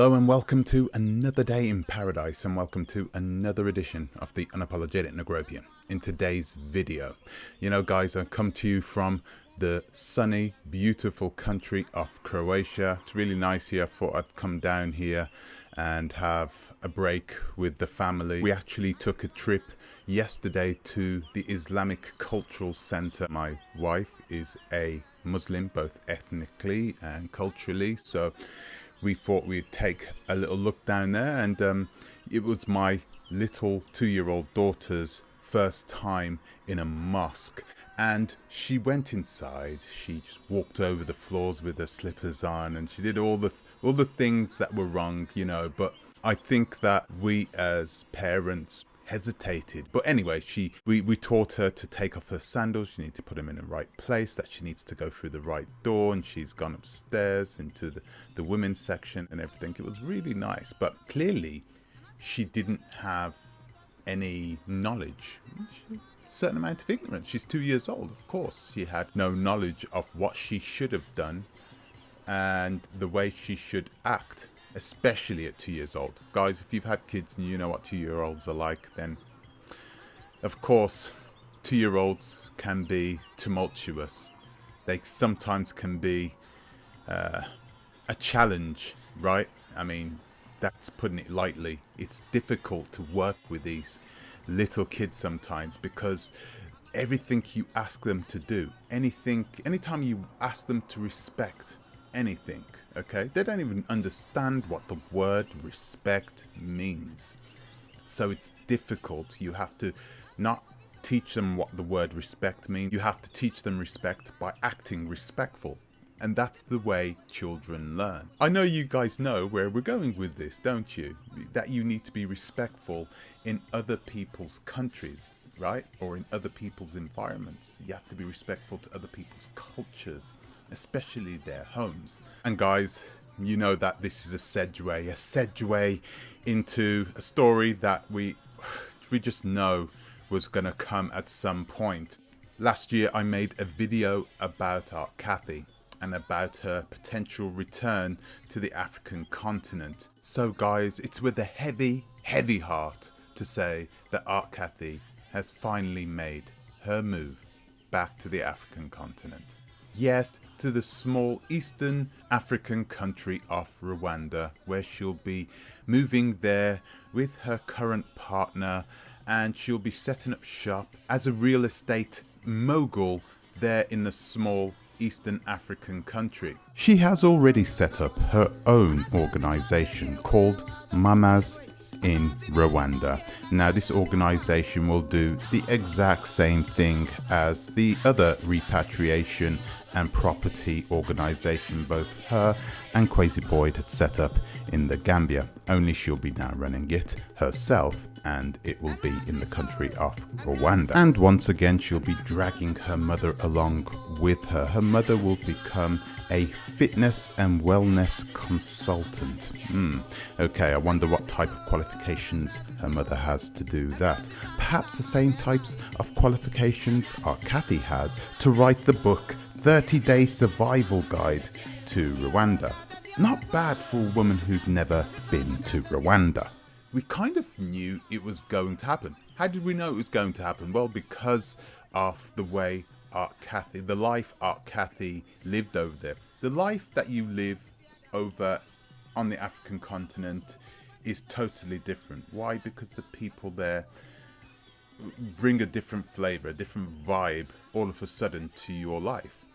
Hello and welcome to another day in paradise, and welcome to another edition of the Unapologetic In today's video, guys, I come to you from the sunny, beautiful country of Croatia. It's really nice here. I thought I'd come down here and have a break with the family. We actually took a trip yesterday to the Islamic Cultural Center. My wife is a Muslim, both ethnically and culturally, so we thought we'd take a little look down there, and it was my little 2-year-old daughter's first time in a mosque, and she went inside. She just walked over the floors with her slippers on, and she did all the things that were wrong, but I think that we as parents hesitated. But anyway, we taught her to take off her sandals. She needs to put them in the right place, that she needs to go through the right door, and she's gone upstairs into the women's section and everything. It was really nice, but clearly she didn't have any knowledge. A certain amount of ignorance. She's 2 years old. Of course she had no knowledge of what she should have done and the way she should act, especially at 2 years old. Guys, if you've had kids and you know what 2-year-olds are like, then of course 2-year-olds can be tumultuous. They sometimes can be a challenge, right? I mean, that's putting it lightly. It's difficult to work with these little kids sometimes, because everything you ask them to do, anytime you ask them to respect anything, okay, they don't even understand what the word respect means. So it's difficult. You have to not teach them what the word respect means. You have to teach them respect by acting respectful. And that's the way children learn. I know you guys know where we're going with this, don't you? That you need to be respectful in other people's countries, right? Or in other people's environments. You have to be respectful to other people's cultures, especially their homes. And guys, you know that this is a segue into a story that we just know was gonna come at some point. Last year I made a video about our Cathy and about her potential return to the African continent. So guys, it's with a heavy heart to say that Aunt Cathy has finally made her move back to the African continent. Yes, to the small eastern African country of Rwanda, where she'll be moving there with her current partner, and she'll be setting up shop as a real estate mogul there in the small Eastern African country. She has already set up her own organization called Mamas in Rwanda. Now, this organization will do the exact same thing as the other repatriation and property organization both her and Crazy Boyd had set up in the Gambia, only she'll be now running it herself, and it will be in the country of Rwanda. And once again, she'll be dragging her mother along with her. Her mother will become a fitness and wellness consultant. Okay, I wonder what type of qualifications her mother has to do that. Perhaps the same types of qualifications our Cathy has to write the book 30-Day Survival Guide to Rwanda. Not bad for a woman who's never been to Rwanda. We kind of knew it was going to happen. How did we know it was going to happen? Well, because of the way the life Aunt Cathy lived over there. The life that you live over on the African continent is totally different. Why? Because the people there bring a different flavor, a different vibe all of a sudden to your life.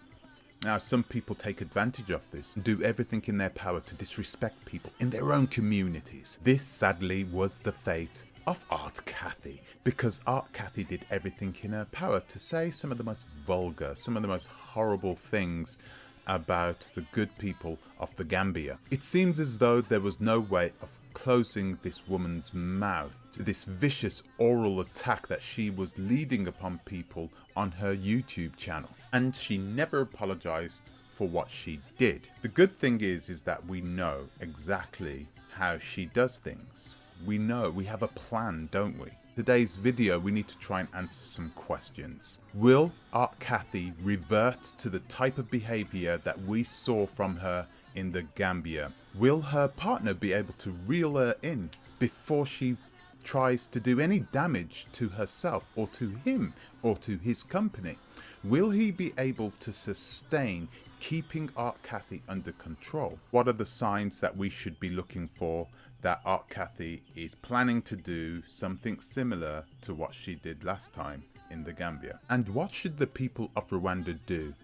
Now, some people take advantage of this and do everything in their power to disrespect people in their own communities. This, sadly, was the fate of Aunt Cathy, because Aunt Cathy did everything in her power to say some of the most vulgar, some of the most horrible things about the good people of the Gambia. It seems as though there was no way of closing this woman's mouth to this vicious oral attack that she was leading upon people on her YouTube channel. And she never apologized for what she did. The good thing is that we know exactly how she does things. We know, we have a plan, don't we? Today's video, we need to try and answer some questions. Will Aunt Cathy revert to the type of behavior that we saw from her in the Gambia? Will her partner be able to reel her in before she tries to do any damage to herself or to him or to his company? Will he be able to sustain keeping Aunt Cathy under control? What are the signs that we should be looking for that Aunt Cathy is planning to do something similar to what she did last time in the Gambia? And what should the people of Rwanda do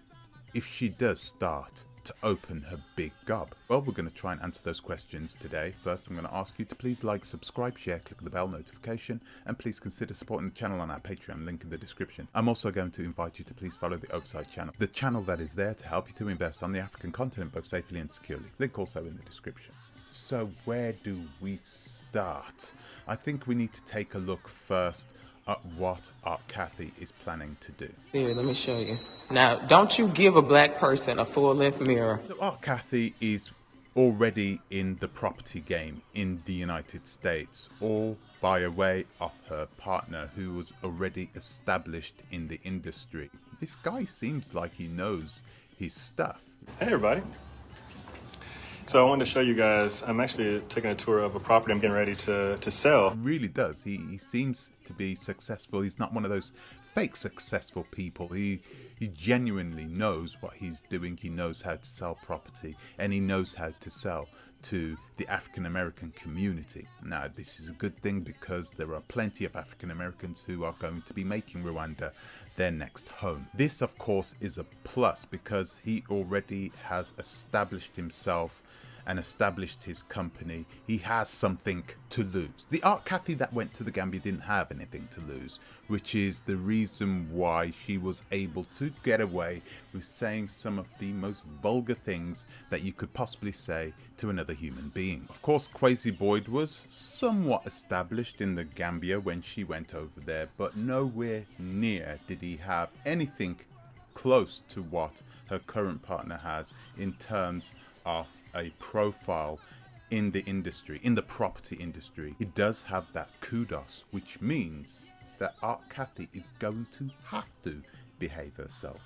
if she does start to open her big gob? Well, we're going to try and answer those questions today. First, I'm going to ask you to please like, subscribe, share, click the bell notification, and please consider supporting the channel on our Patreon, link in the description. I'm also going to invite you to please follow the Oversight channel, the channel that is there to help you to invest on the African continent both safely and securely. Link also in the description. So where do we start? I think we need to take a look first at what Aunt Cathy is planning to do. Here, let me show you. Now, don't you give a black person a full-length mirror. So Aunt Cathy is already in the property game in the United States, all by way of her partner who was already established in the industry. This guy seems like he knows his stuff. Hey everybody. So I wanted to show you guys, I'm actually taking a tour of a property I'm getting ready to sell. He really does. He seems to be successful. He's not one of those fake successful people. He genuinely knows what he's doing. He knows how to sell property, and he knows how to sell to the African American community. Now, this is a good thing because there are plenty of African Americans who are going to be making Rwanda their next home. This, of course, is a plus because he already has established himself and established his company. He has something to lose. The Aunt Cathy that went to the Gambia didn't have anything to lose, which is the reason why she was able to get away with saying some of the most vulgar things that you could possibly say to another human being. Of course, Kwesi Boyd was somewhat established in the Gambia when she went over there, but nowhere near did he have anything close to what her current partner has in terms of a profile in the industry, in the property industry. He does have that kudos, which means that Aunt Cathy is going to have to behave herself,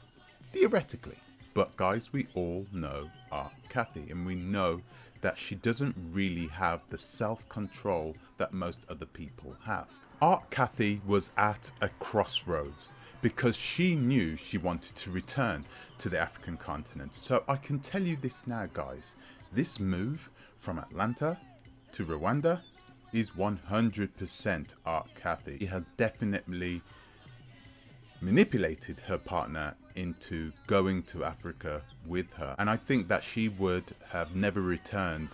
theoretically. But guys, we all know Aunt Cathy, and we know that she doesn't really have the self-control that most other people have. Aunt Cathy was at a crossroads because she knew she wanted to return to the African continent. So I can tell you this now, guys, this move from Atlanta to Rwanda is 100% Aunt Cathy. She has definitely manipulated her partner into going to Africa with her, and I think that she would have never returned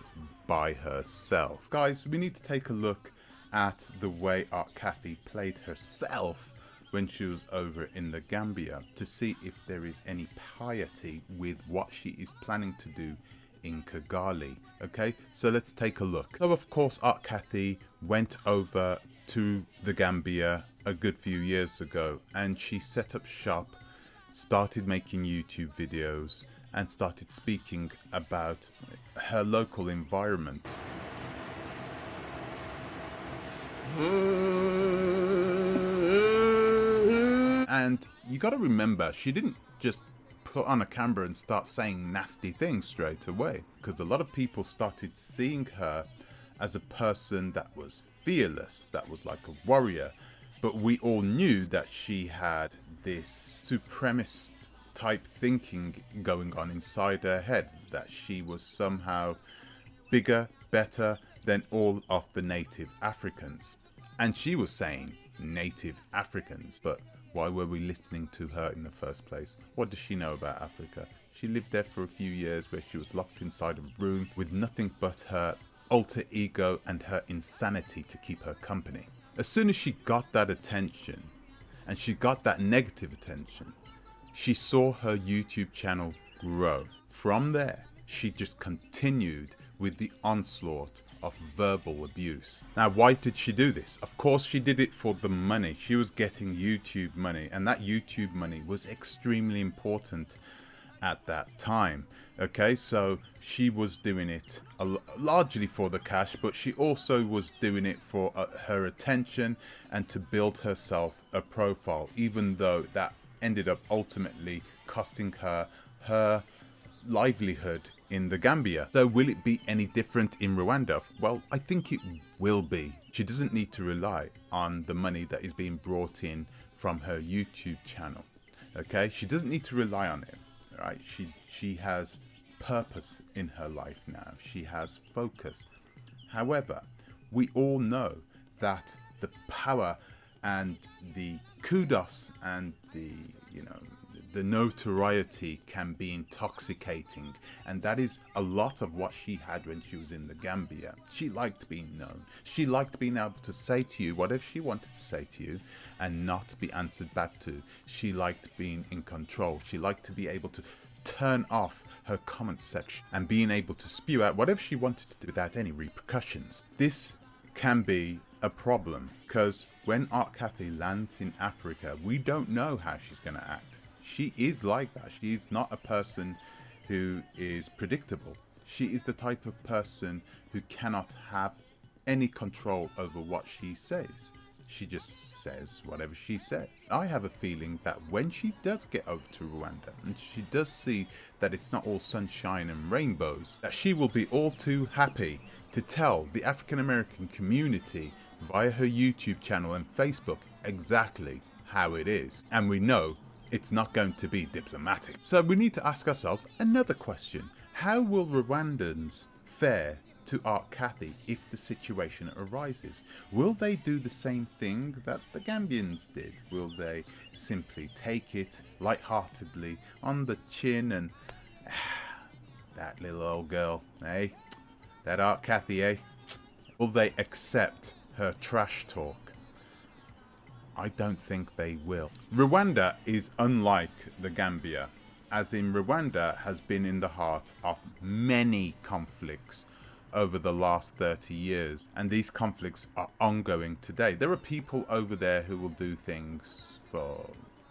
by herself. Guys, we need to take a look at the way Aunt Cathy played herself when she was over in the Gambia to see if there is any piety with what she is planning to do in Kigali. Okay, so let's take a look. So of course Aunt Cathy went over to the Gambia a good few years ago, and she set up shop, started making YouTube videos, and started speaking about her local environment. And you got to remember, she didn't just put on a camera and start saying nasty things straight away, because a lot of people started seeing her as a person that was fearless, that was like a warrior. But we all knew that she had this supremacist type thinking going on inside her head, that she was somehow bigger, better than all of the native Africans. And she was saying native Africans, but why were we listening to her in the first place? What does she know about Africa? She lived there for a few years where she was locked inside a room with nothing but her alter ego and her insanity to keep her company. As soon as she got that attention, and she got that negative attention, she saw her YouTube channel grow. From there, she just continued with the onslaught of verbal abuse. Now, why did she do this? Of course, she did it for the money. She was getting YouTube money, and that YouTube money was extremely important at that time. Okay, so she was doing it largely for the cash, but she also was doing it for her attention and to build herself a profile, even though that ended up ultimately costing her her livelihood in the Gambia. So will it be any different in Rwanda? Well, I think it will be. She doesn't need to rely on the money that is being brought in from her YouTube channel. Okay, she doesn't need to rely on it, right? She has purpose in her life now. She has focus. However, we all know that the power and the kudos and the notoriety can be intoxicating, and that is a lot of what she had when she was in the Gambia. She liked being known. She liked being able to say to you whatever she wanted to say to you and not be answered back to. She liked being in control. She liked to be able to turn off her comment section and being able to spew out whatever she wanted to do without any repercussions. This can be a problem because when Cathy lands in Africa, we don't know how she's going to act. She is like that. She's not a person who is predictable. She is the type of person who cannot have any control over what she says. She just says whatever she says. I have a feeling that when she does get over to Rwanda and she does see that it's not all sunshine and rainbows, that she will be all too happy to tell the African American community via her YouTube channel and Facebook exactly how it is. And we know it's not going to be diplomatic. So we need to ask ourselves another question. How will Rwandans fare to Cathy if the situation arises? Will they do the same thing that the Gambians did? Will they simply take it lightheartedly on the chin and that little old girl, eh? That Cathy, eh? Will they accept her trash talk? I don't think they will. Rwanda is unlike the Gambia, as in Rwanda has been in the heart of many conflicts over the last 30 years, and these conflicts are ongoing today. There are people over there who will do things for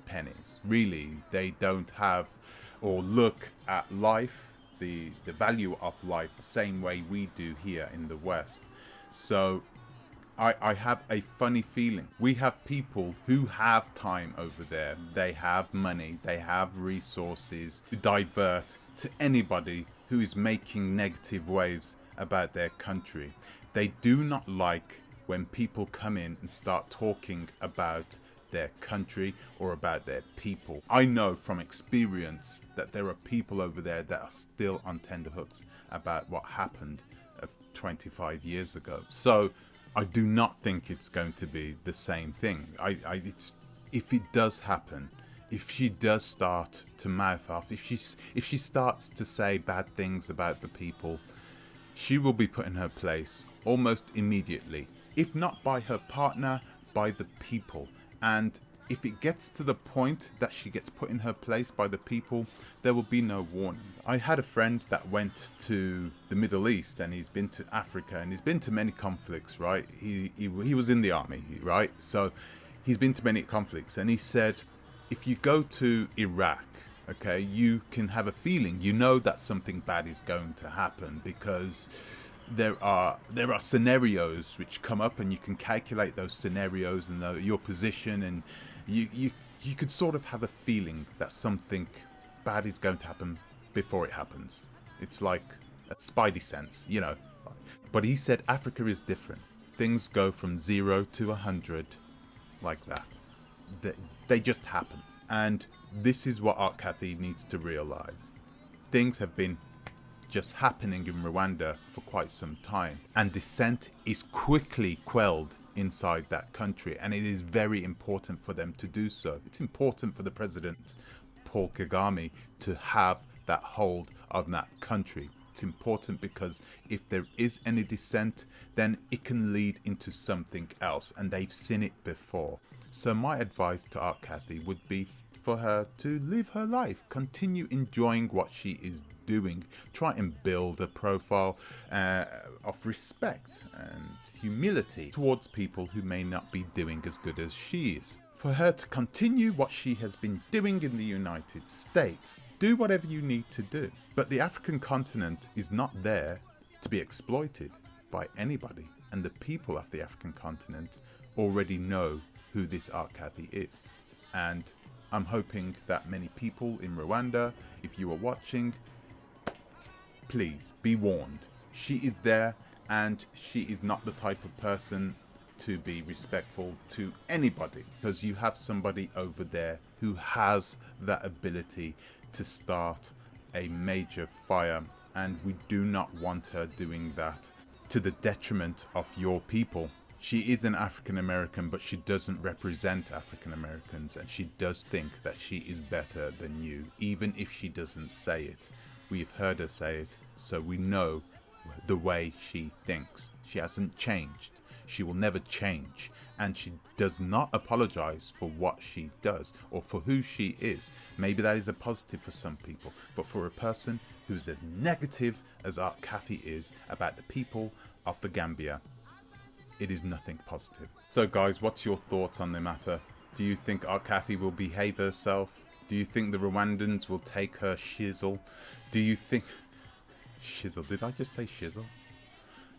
pennies. Really, they don't have or look at life, the value of life, the same way we do here in the West. So I have a funny feeling. We have people who have time over there. They have money. They have resources to divert to anybody who is making negative waves about their country. They do not like when people come in and start talking about their country or about their people. I know from experience that there are people over there that are still on tenterhooks about what happened 25 years ago. So I do not think it's going to be the same thing. If it does happen, if she does start to mouth off, if she starts to say bad things about the people, she will be put in her place almost immediately. If not by her partner, by the people. And if it gets to the point that she gets put in her place by the people, there will be no warning. I had a friend that went to the Middle East, and he's been to Africa, and he's been to many conflicts, right? He was in the army, right? So he's been to many conflicts, and he said, if you go to Iraq, okay, you can have a feeling, you know that something bad is going to happen, because there are scenarios which come up, and you can calculate those scenarios and your position, and you could sort of have a feeling that something bad is going to happen before it happens. It's like a spidey sense, you know. But he said Africa is different. Things go from 0 to 100 like that. They just happen. And this is what Cathy needs to realize. Things have been just happening in Rwanda for quite some time, and dissent is quickly quelled inside that country, and it is very important for them to do so. It's important for the president, Paul Kagame, to have that hold on that country. It's important because if there is any dissent, then it can lead into something else, and they've seen it before. So my advice to Cathy would be for her to live her life, continue enjoying what she is doing, try and build a profile of respect and humility towards people who may not be doing as good as she is. For her to continue what she has been doing in the United States. Do whatever you need to do. But the African continent is not there to be exploited by anybody. And the people of the African continent already know who this Cathy is. And I'm hoping that many people in Rwanda, if you are watching, please be warned. She is there, and she is not the type of person to be respectful to anybody, because you have somebody over there who has that ability to start a major fire, and we do not want her doing that to the detriment of your people. She is an African American, but she doesn't represent African Americans, and she does think that she is better than you, even if she doesn't say it. We've heard her say it, so we know the way she thinks. She hasn't changed. She will never change, and she does not apologize for what she does or for who she is. Maybe that is a positive for some people, but for a person who's as negative as our Cathy is about the people of the Gambia, it is nothing positive. So guys, what's your thoughts on the matter? Do you think our Cathy will behave herself? Do you think the Rwandans will take her shizzle? Do you think... Shizzle? Did I just say shizzle?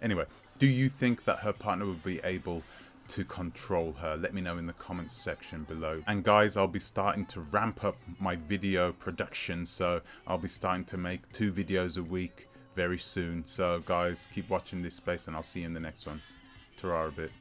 Anyway, do you think that her partner will be able to control her? Let me know in the comments section below. And guys, I'll be starting to ramp up my video production, so I'll be starting to make 2 videos a week very soon. So guys, keep watching this space, and I'll see you in the next one. Ta-ra a bit.